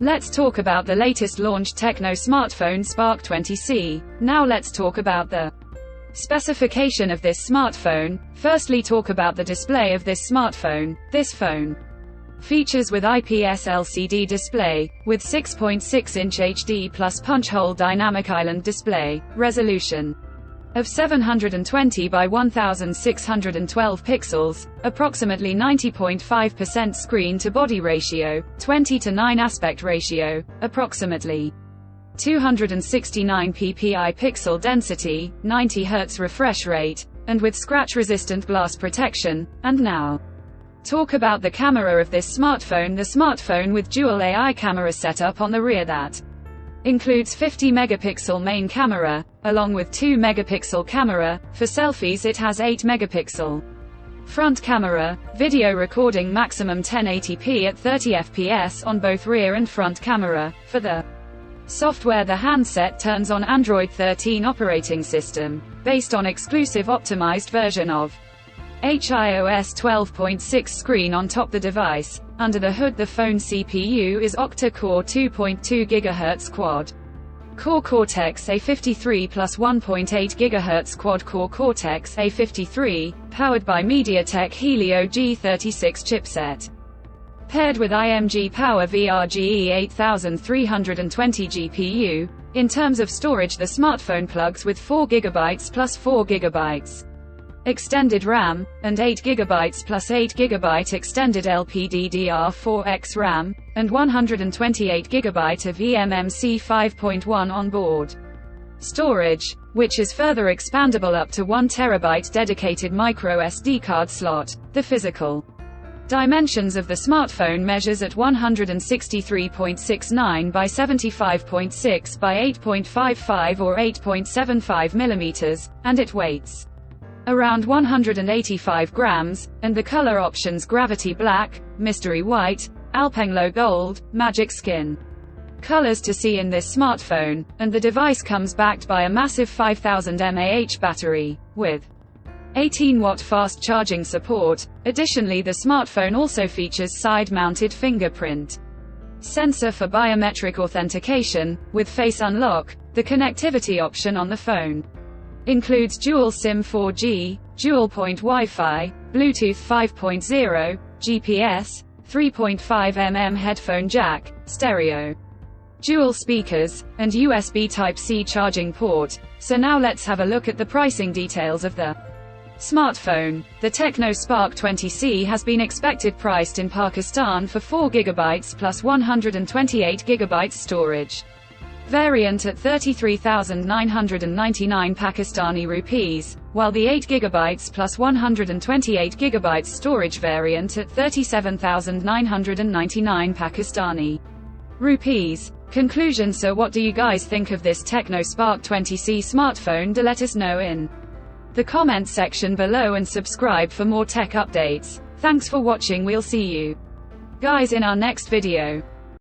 Let's talk about the latest launched TECNO smartphone Spark 20C. Now let's talk about the specification of this smartphone. Firstly, talk about the display of this smartphone. This phone features with IPS LCD display, with 6.6-inch HD plus punch-hole dynamic island display, resolution of 720 by 1612 pixels, approximately 90.5% screen-to-body ratio, 20:9 aspect ratio, approximately 269 ppi pixel density, 90 Hz refresh rate, and with scratch-resistant glass protection. And now, talk about the camera of this smartphone. The smartphone with dual AI camera setup on the rear that includes 50 megapixel main camera, along with 2 megapixel camera. For selfies it has 8 megapixel front camera, video recording maximum 1080p at 30 fps on both rear and front camera. For the software, the handset turns on Android 13 operating system, based on exclusive optimized version of iOS 12.6 screen on top the device. Under the hood, the phone CPU is octa-core 2.2 GHz quad-core Cortex-A53 plus 1.8 GHz quad-core Cortex-A53, powered by MediaTek Helio G36 chipset. Paired with IMG Power VRGE 8320 GPU. In terms of storage, the smartphone plugs with 4 GB plus 4 GB extended RAM, and 8 GB plus 8 GB extended LPDDR4X RAM, and 128 GB of eMMC 5.1 on board storage, which is further expandable up to 1 TB dedicated micro SD card slot. The physical dimensions of the smartphone measures at 163.69 by 75.6 by 8.55 or 8.75 mm, and it weighs around 185 grams, and the color options: Gravity Black, Mystery White, Alpenglow Gold, Magic Skin. Colors to see in this smartphone, and the device comes backed by a massive 5000 mAh battery, with 18-watt fast charging support. Additionally, the smartphone also features side-mounted fingerprint sensor for biometric authentication, with face unlock. The connectivity option on the phone includes dual SIM 4G, dual-point Wi-Fi, Bluetooth 5.0, GPS, 3.5 headphone jack, stereo, dual speakers, and USB Type-C charging port. So now let's have a look at the pricing details of the smartphone. The TECNO Spark 20C has been expected priced in Pakistan for 4 GB plus 128 GB storage variant at 33,999 Pakistani rupees, while the 8 GB plus 128 GB storage variant at 37,999 Pakistani rupees. Conclusion: so what do you guys think of this TECNO Spark 20C smartphone? Do let us know in the comment section below, and subscribe for more tech updates. Thanks for watching. We'll see you guys in our next video.